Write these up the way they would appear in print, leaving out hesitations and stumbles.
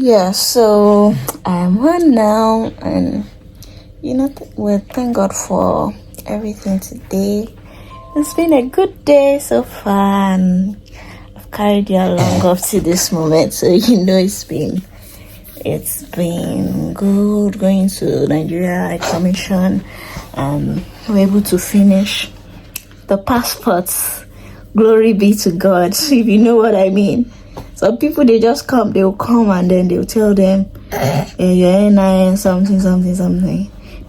Yeah, so I'm home now, and we thank God for everything today. It's been a good day so far, and I've carried you along up to this moment, so it's been good going to Nigeria High Commission, and we're able to finish the passports. Glory be to God, if you know what I mean. Some people, they'll come and then they'll tell them, your NIN something.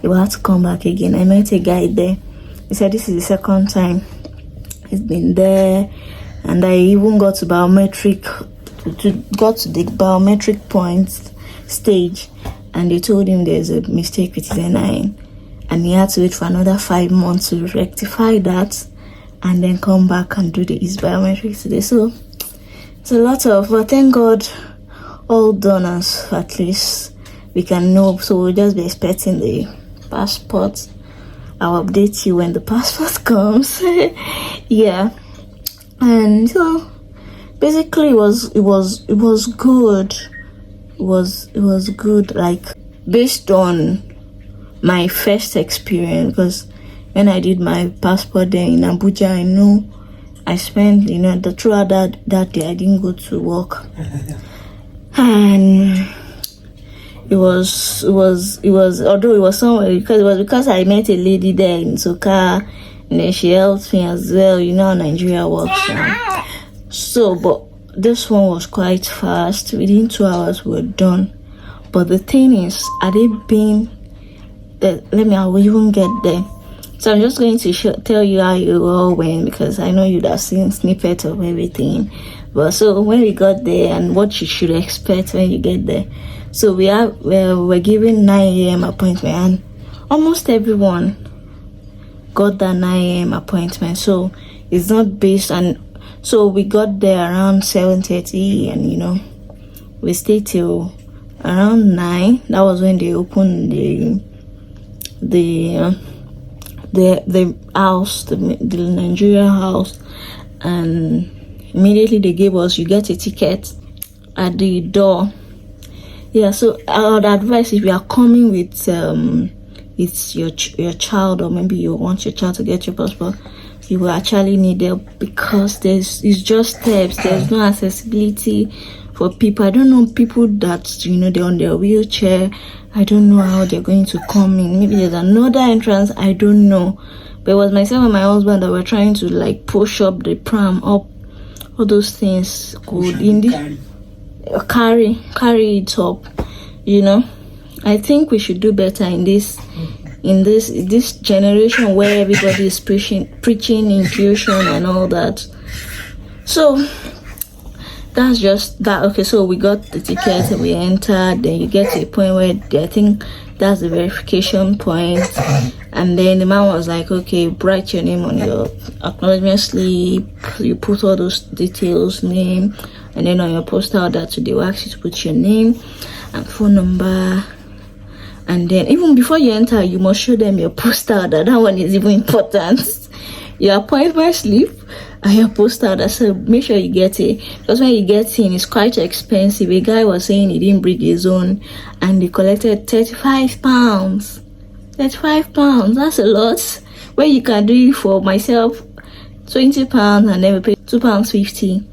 They will have to come back again. I met a guy there. He said this is the second time he's been there, and I even got to the biometric point stage, and they told him there's a mistake with his NIN, and he had to wait for another 5 months to rectify that, and then come back and do his biometrics today. So it's a lot but thank God, all done, as at least we can know. So we'll just be expecting the passport. I'll update you when the passport comes. Yeah, and so basically it was good. It was good, like based on my first experience, because when I did my passport there in Abuja, I know I spent, throughout that day, I didn't go to work. And it was, although it was somewhere, because I met a lady there in Soka, and then she helped me as well, how Nigeria works now. So, but this one was quite fast. Within 2 hours, we were done. But the thing is, I will even get there. So I'm just going to tell you how you all went, because I know you'd have seen snippets of everything. But so when we got there, and what you should expect when you get there. So we're given 9 a.m. appointment, and almost everyone got that 9 a.m. appointment. So it's not based on. So we got there around 7:30, and we stayed till around 9. That was when they opened the house, the Nigerian house, and immediately they gave us, you get a ticket at the door. Yeah, so I would advise, if you are coming with it's your child, or maybe you want your child to get your passport, you will actually need help, because it's just steps. There's no accessibility for people. I don't know people that they're on their wheelchair. I don't know how they're going to come in. Maybe there's another entrance. I don't know. But it was myself and my husband that were trying to push up the pram up, all those things. Carry it up. I think we should do better in this generation where everybody is preaching inclusion and all that. So that's just that. Okay, so we got the ticket and we entered. Then you get to a point where I think that's the verification point, and then the man was like, okay, write your name on your acknowledgement slip. You put all those details, name, and then on your postal that they will ask you to put your name and phone number. And then even before you enter, you must show them your postal. That one is even important. Your appointment slip and your postal. So make sure you get it, because when you get in, it's quite expensive. A guy was saying he didn't bring his own, and they collected £35. £35, that's a lot. Where you can do it for myself, £20, and then we pay £2.50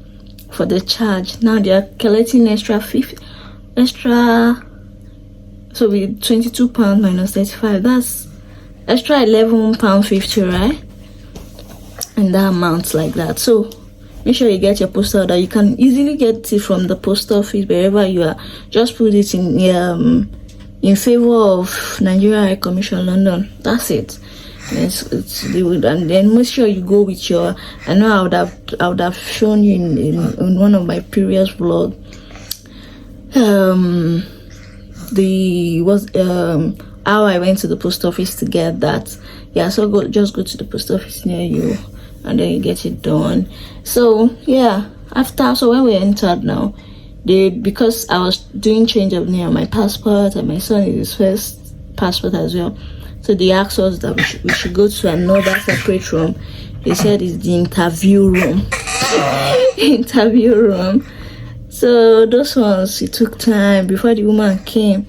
for the charge. Now they are collecting extra. So with £22 minus 35, that's extra £11.50, right? And that amounts like that. So make sure you get your postal that you can easily get it from the post office wherever you are. Just put it in favor of Nigerian High Commission London. That's it. And then make sure you go with your. I know I would have shown you in one of my previous vlogs. How I went to the post office to get that. Yeah, so just go to the post office near you, and then you get it done. So yeah, so when we entered now, because I was doing change of name on my passport, and my son is his first passport as well, so they asked us that we should go to another separate room. They said it's the interview room. So those ones, it took time before the woman came.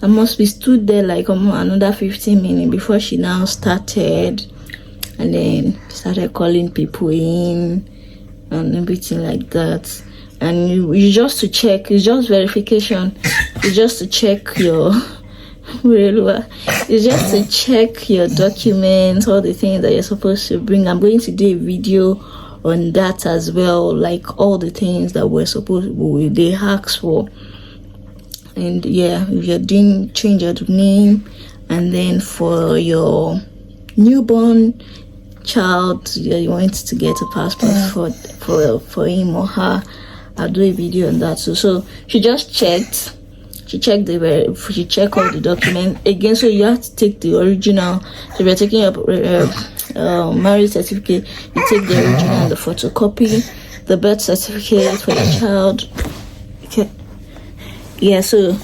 I must be stood there like another 15 minutes before she now started, and then started calling people in and everything like that. And you just to check, it's just verification. It's just to check your it's just to check your documents, all the things that you're supposed to bring. I'm going to do a video on that as well, like all the things that they asked for. And yeah, if you're doing change your name, and then for your newborn child, you want to get a passport for him or her, I'll do a video on that. So she just checked. She checked all the documents again. So you have to take the original. So if you're taking your marriage certificate, you take the original and the photocopy, the birth certificate for your child. Okay. Yeah, so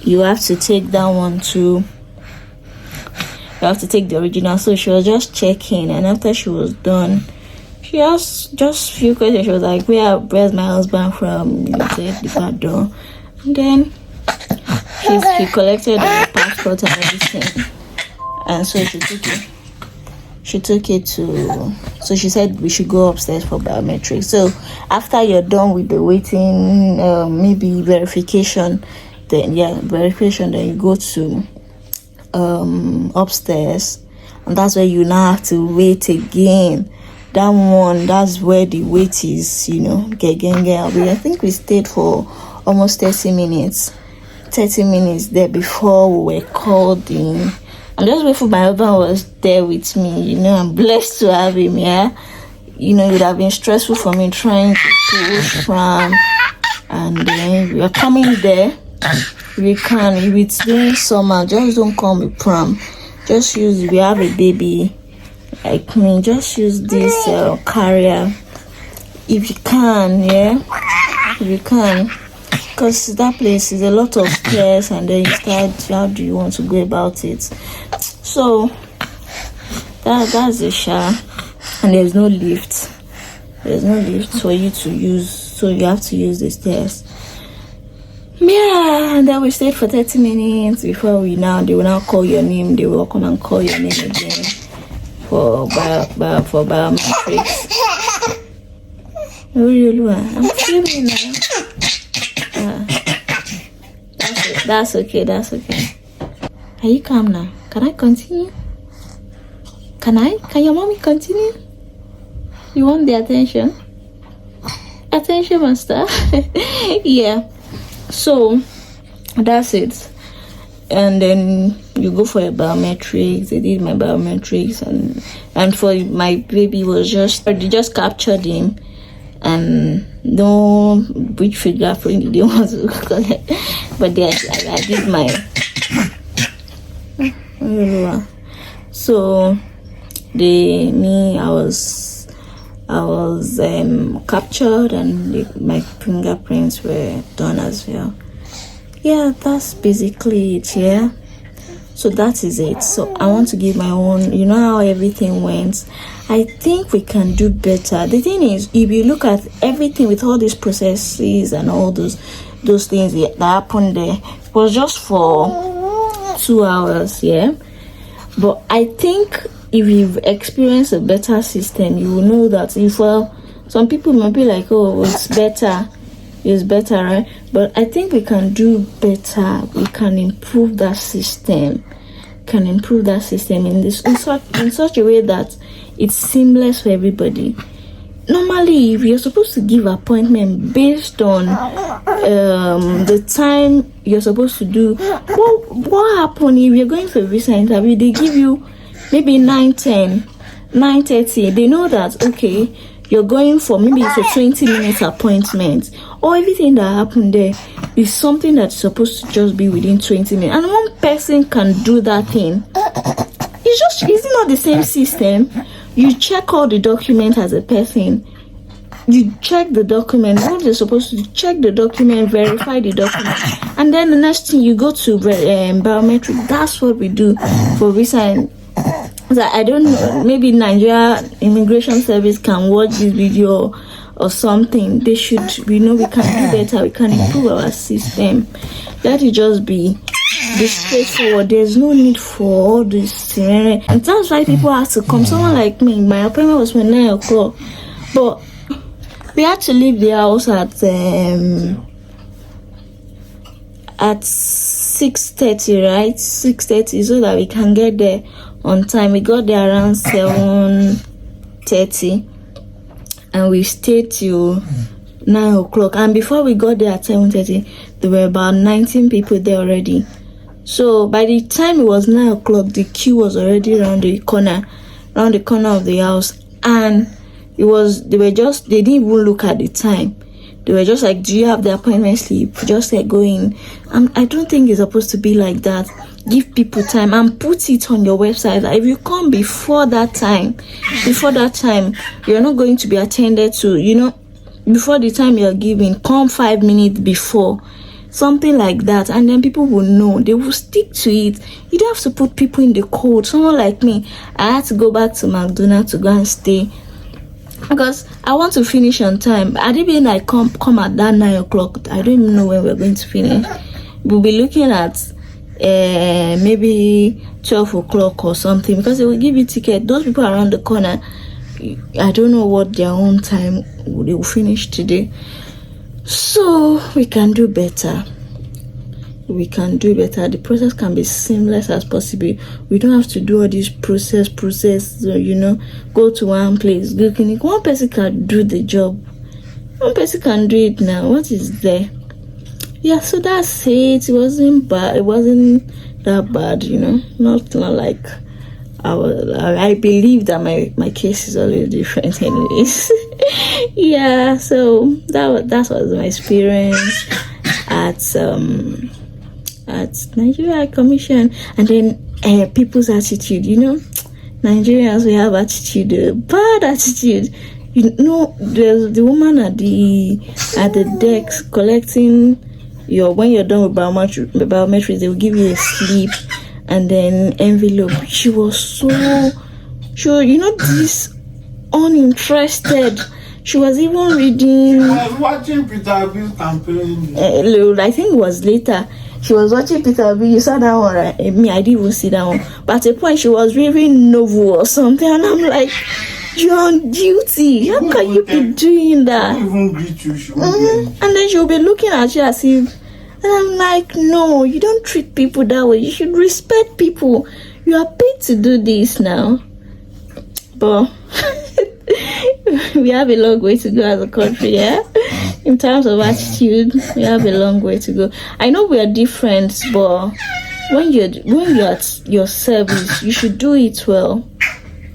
you have to take that one too. You have to take the original. So she was just checking, and after she was done, she asked just a few questions. She was like, where's my husband from? You said the back door. And then she collected the passport and everything. And so she took it to, so she said we should go upstairs for biometrics. So after you're done with the waiting, maybe verification, then you go to upstairs, and that's where you now have to wait again. That's where the wait is, I think we stayed for almost 30 minutes there before we were called in. I'm just grateful my husband was there with me. I'm blessed to have him here. It would have been stressful for me trying to push from, and then we are coming there. We can, if it's during summer, just don't come with pram. Just use, if you have a baby like me, just use this carrier if you can, if you can, because that place is a lot of stairs, and then you start, how do you want to go about it? So that's the shower, and there's no lift for you to use, so you have to use the stairs. Yeah, and then we stayed for 30 minutes before they will now call your name. They will come and call your name again for biometrics. I'm filming now. That's okay. Are you calm now? Can I continue? Can your mommy continue? You want the attention? Attention, master. Yeah. So that's it. And then you go for a biometrics. They did my biometrics, and for my baby they just captured him, and no which fingerprint they want to collect, but I did my. So I was captured, and my fingerprints were done as well. Yeah, that's basically it. Yeah, so that is it. So I want to give my own, how everything went. I think we can do better. The thing is, if you look at everything with all these processes and all those things that happened there, it was just for 2 hours. Yeah, but I think if you've experienced a better system, you will know that some people might be like, oh, it's better, right? But I think we can do better. We can improve that system. In such a way that it's seamless for everybody. Normally, if you're supposed to give appointment based on the time you're supposed to do, what happens if you're going for a visa interview? They give you maybe 9:10, 9:30. They know that, okay, you're going for maybe it's a 20-minute appointment, or everything that happened there is something that's supposed to just be within 20 minutes, and one person can do that thing. Is it not the same system? You check all the documents as a person. You check the document. What you're supposed to check the document, verify the document, and then the next thing you go to biometric. That's what we do for visa. I don't know, maybe Nigeria Immigration Service can watch this video or something. They should, we can do better, we can improve our system. Let it just be straightforward. There's no need for all this, and that's why people have to come. Someone like me, my appointment was for 9 o'clock, but we had to leave the house at 6:30, right? 6:30, so that we can get there on time. We got there around 7:30, and we stayed till 9 o'clock. And before we got there at 7:30, there were about 19 people there already. So by the time it was 9 o'clock, the queue was already around the corner of the house. And they didn't even look at the time. They were just like, do you have the appointment slip? Just like going. I don't think it's supposed to be like that. Give people time and put it on your website. If you come before that time, you're not going to be attended to. Before the time you're giving, come 5 minutes before. Something like that, and then people will know. They will stick to it. You don't have to put people in the cold. Someone like me, I had to go back to McDonald's to go and stay because I want to finish on time. I didn't mean like come at that 9 o'clock. I don't even know when we're going to finish. We'll be looking at maybe 12 o'clock or something, because they will give you ticket. Those people around the corner, I don't know what their own time they will finish today. So we can do better. The process can be seamless as possible. We don't have to do all this process, go to one place, go clinic. One person can do the job. One person can do it now. What is there? Yeah, so that's it. It wasn't bad. It wasn't that bad, Not like I believe that my case is always different anyways. Yeah, so that was my experience at Nigeria Commission. And then people's attitude, Nigerians, we have attitude, bad attitude. There's the woman at the desk collecting when you're done with biometrics, they will give you a slip and then envelope. She was so this uninterested. She was even reading. I was watching Peter Obi's campaign. I think it was later. She was watching Peter Obi. You saw that one, right? Me, I didn't even see that one. But at a point, she was reading novel or something, and I'm like, you're on duty. How can you be doing that? She won't even greet you. And then she'll be looking at you as if. And I'm like, no, you don't treat people that way. You should respect people. You are paid to do this now. But we have a long way to go as a country, yeah? In terms of attitude, we have a long way to go. I know we are different, but when you're at your service, you should do it well.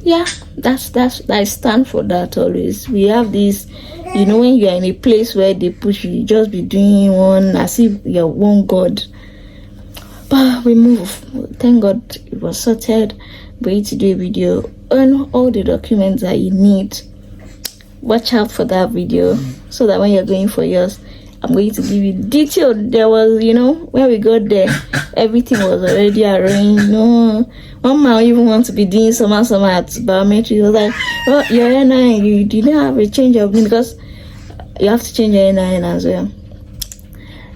Yeah, I stand for that always. We have this, when you're in a place where they push you, just be doing one as if you're one God. But we move. Thank God it was sorted. We're to do a video on all the documents that you need. Watch out for that video so that when you're going for yours, I'm going to give you detailed. There was, when we got there, everything was already arranged. No, one man even want to be doing some at biometrics. He was like, "Oh, your NIN, you didn't have a change of name because you have to change your NIN as well."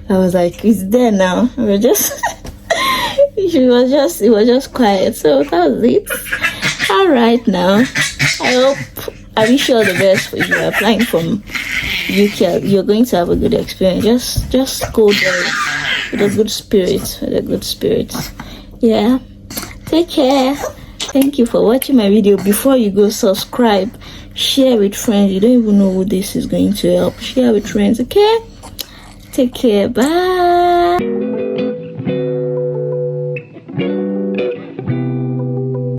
I was like, "It's there now." We were just, it was just quiet. So that was it. All right, now I wish you all the best for you applying from UK. You're going to have a good experience. Just go there with a good spirit. Yeah. Take care. Thank you for watching my video. Before you go, subscribe, share with friends. You don't even know who this is going to help. Share with friends, okay? Take care. Bye.